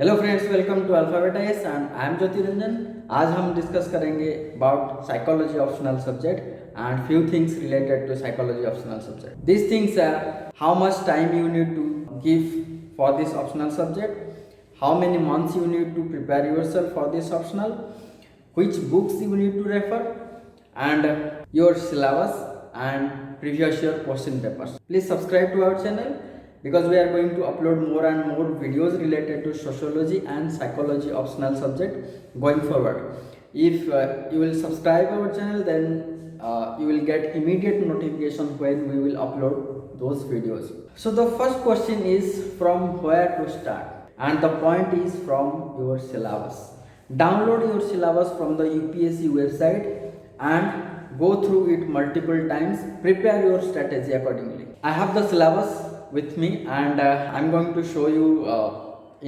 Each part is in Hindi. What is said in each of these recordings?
Hello friends, welcome to Alphabetize and I am Jyoti Ranjan. आज हम डिस्कस करेंगे about psychology optional subject and few things related to psychology optional subject. These things are how much time you need to give for this optional subject, how many months you need to prepare yourself for this optional, which books you need to refer, and your syllabus and previous year question papers. Please subscribe to our channel because we are going to upload more and more videos related to sociology and psychology optional subject going forward. If you will subscribe our channel, then you will get immediate notification when we will upload those videos. So the first question is from where to start, and the point is from your syllabus. Download your syllabus from the UPSC website and go through it multiple times. Prepare your strategy accordingly. I have the syllabus with me and I'm going to show you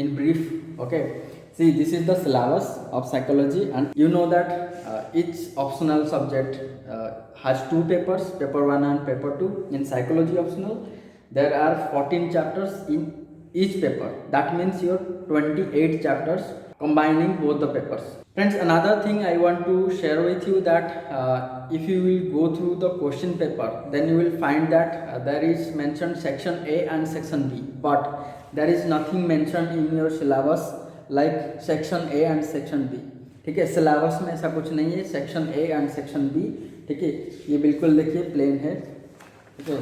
in brief. Okay, see, this is the syllabus of psychology, and you know that each optional subject has two papers, paper 1 and paper 2. In psychology optional there are 14 chapters in each paper. That means your 28 chapters combining both the papers. Friends, another thing I want to share with you that if you will go through the question paper, then you will find that there is mentioned section A and section B, but there is nothing mentioned in your syllabus like section A and section B. ठीक है, सिलेबस में ऐसा कुछ नहीं है, section A and section B. ठीक है, ये बिल्कुल देखिए प्लेन है. ठीक है,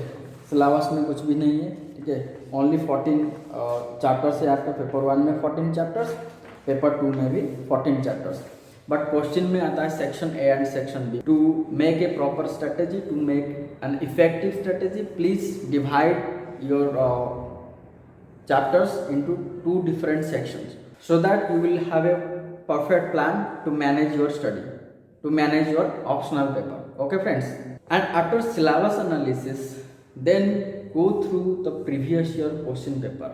सिलेबस में कुछ भी नहीं है. ठीक है, ओनली 14 चैप्टर्स है आपका. पेपर 1 में 14 चैप्टर्स, पेपर 2 में भी 14 चैप्टर्स. बट क्वेश्चन में आता है section A and section B. To make a proper strategy, to make an effective strategy, please divide your chapters into two different sections so that you will have a perfect plan to manage your study, to manage your optional paper. Okay friends, and after syllabus analysis, then go through the previous year question paper.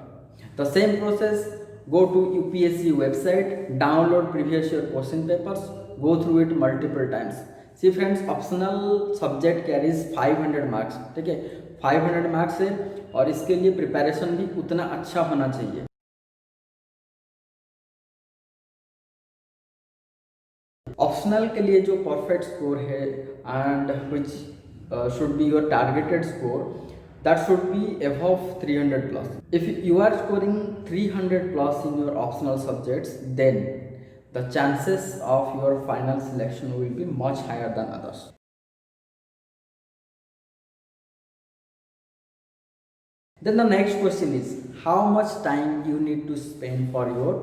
The same process, go to UPSC website, download previous year question papers, go through it multiple times. See friends, optional subject carries 500 marks. ठीक है, 500 मार्क्स है और इसके लिए प्रिपरेशन भी उतना अच्छा होना चाहिए. ऑप्शनल के लिए जो परफेक्ट स्कोर है and which should be your targeted score, that should be above 300 plus. If you are scoring 300 plus in your optional subjects, then the chances of your final selection will be much higher than others. Then the next question is how much time you need to spend for your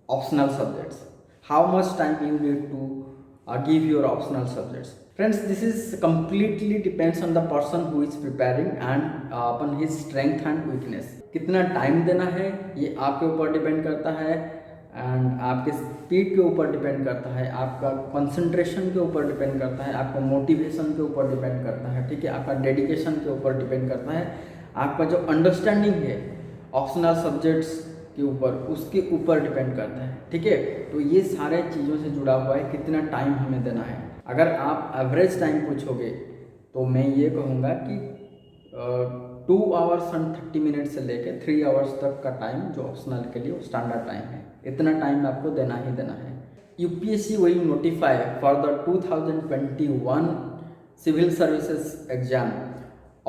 optional subjects. How much time you need to give your optional subjects. Friends, this is completely depends on the person who is preparing and upon his strength and weakness. कितना टाइम देना है ये आपके ऊपर डिपेंड करता है, एंड आपके स्पीड के ऊपर डिपेंड करता है, आपका कंसंट्रेशन के ऊपर डिपेंड करता है, आपका मोटिवेशन के ऊपर डिपेंड करता है. ठीक है, आपका डेडिकेशन के ऊपर डिपेंड करता है, आपका जो अंडरस्टैंडिंग है ऑप्शनल सब्जेक्ट्स के ऊपर, उसके ऊपर डिपेंड करता है. ठीक है, तो ये सारे चीज़ों से जुड़ा हुआ है कितना टाइम हमें देना है. अगर आप एवरेज टाइम पूछोगे तो मैं ये कहूँगा कि 2 hours and 30 minutes से लेकर 3 hours तक का टाइम जो ऑप्शनल के लिए स्टैंडर्ड टाइम है, इतना टाइम आपको देना ही देना है. UPSC will notify for the 2021 civil services exam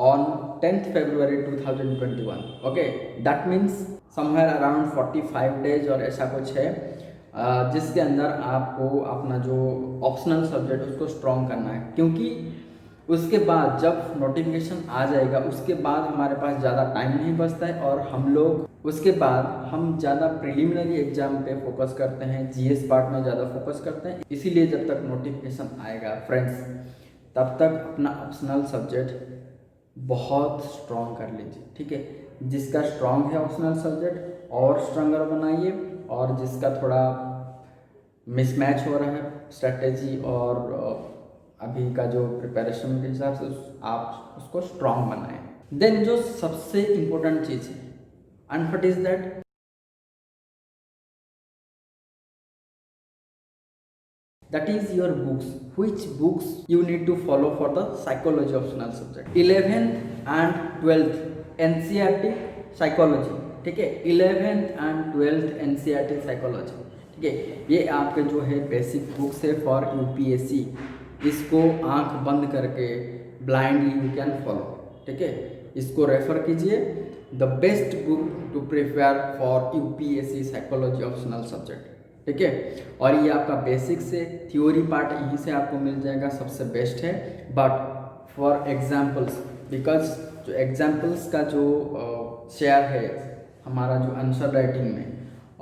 on 10th February 2021. Okay, that means somewhere around 45 days और ऐसा कुछ है जिसके अंदर आपको अपना जो ऑप्शनल सब्जेक्ट उसको स्ट्रॉन्ग करना है, क्योंकि उसके बाद जब नोटिफिकेशन आ जाएगा उसके बाद हमारे पास ज़्यादा टाइम नहीं बचता है और हम लोग उसके बाद हम ज़्यादा प्रिलिमिनरी एग्जाम पे फोकस करते हैं, जीएस पार्ट में ज़्यादा फोकस करते हैं. इसीलिए जब तक नोटिफिकेशन आएगा फ्रेंड्स, तब तक अपना ऑप्शनल सब्जेक्ट बहुत स्ट्रॉन्ग कर लीजिए. ठीक है, जिसका स्ट्रॉन्ग है ऑप्शनल सब्जेक्ट और स्ट्रॉन्गर बनाइए, और जिसका थोड़ा मिसमैच हो रहा है स्ट्रेटेजी और अभी का जो प्रिपरेशन के हिसाब से आप उसको स्ट्रॉन्ग बनाएं. देन जो सबसे इम्पोर्टेंट चीज़ है, and what is that, that is your books. Which books you need to follow for the psychology optional subject. 11th and 12th NCERT psychology, ठीक है, 11th and 12th NCERT psychology, ठीक है, ये आपके जो है बेसिक बुक्स है फॉर यूपीएससी। इसको आंख बंद करके ब्लाइंडली यू कैन फॉलो, ठीक है, इसको रेफर कीजिए। The best book to prepare for UPSC psychology optional subject, ठीक है। और ये आपका बेसिक से थ्योरी पार्ट यहीं से आपको मिल जाएगा, सबसे बेस्ट है। बट फॉर एग्जाम्पल्स, बिकॉज जो एग्जाम्पल्स का जो शेयर है हमारा जो आंसर राइटिंग में,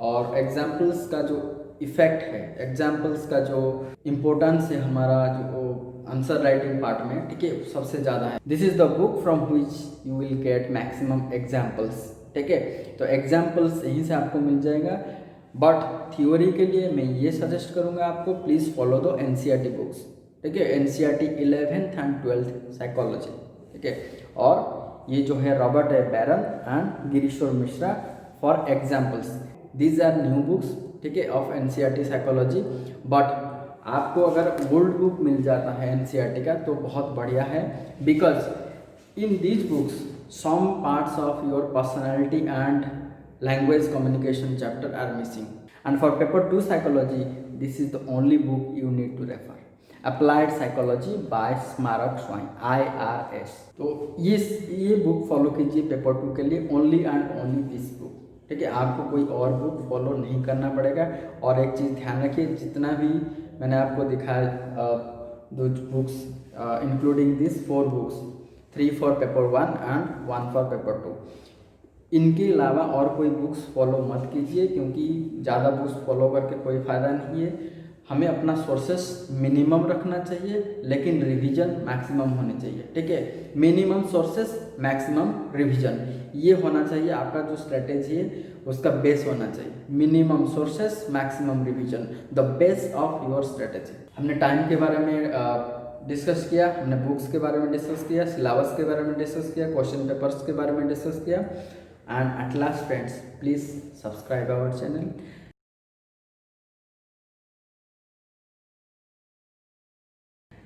और एग्जाम्पल्स का जो इफेक्ट है, एग्जाम्पल्स का जो इम्पोर्टेंस है हमारा जो आंसर राइटिंग पार्ट में, ठीक है, सबसे ज़्यादा है। This is the book from which you will get maximum examples, ठीक है। तो एग्जाम्पल्स यहीं से आपको मिल जाएगा। बट थ्योरी के लिए मैं ये सजेस्ट करूँगा आपको, please follow the NCERT books, ठीक है, NCERT 11th and 12th psychology, ठीक है। और ये जो है Robert A Baron and Girishwar Mishra for examples, these are new books, ठीक है, ऑफ एनसीईआरटी साइकोलॉजी। बट आपको अगर ओल्ड बुक मिल जाता है एनसीईआरटी का तो बहुत बढ़िया है, because in these books some parts of your personality and language communication chapter are missing. And for paper 2 psychology, this is the only book you need to refer, applied psychology by स्मारक स्वाइन IRS। तो ये बुक फॉलो कीजिए पेपर 2 के लिए, only and only this book, ठीक है, आपको कोई और बुक फॉलो नहीं करना पड़ेगा। और एक चीज़ ध्यान रखिए, जितना भी मैंने आपको दिखाया दो books including this 4 books, 3 for paper 1 and 1 for paper 2, इनके अलावा और कोई बुक्स फॉलो मत कीजिए, क्योंकि ज़्यादा बुक्स फॉलो करके कोई फ़ायदा नहीं है। हमें अपना सोर्सेस मिनिमम रखना चाहिए, लेकिन रिवीजन मैक्सिमम होनी चाहिए, ठीक है। मिनिमम सोर्सेस मैक्सिमम रिवीजन, ये होना चाहिए आपका जो स्ट्रेटेजी है उसका बेस होना चाहिए। Minimum sources maximum revision, the base of your strategy. हमने टाइम के बारे में डिस्कस किया, हमने बुक्स के बारे में डिस्कस किया, सिलेबस के बारे में डिस्कस किया, क्वेश्चन पेपर्स के बारे में डिस्कस किया। And at last friends, please subscribe our channel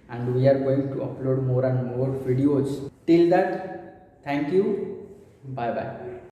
and we are going to upload more and more videos. Till that, thank you, bye bye.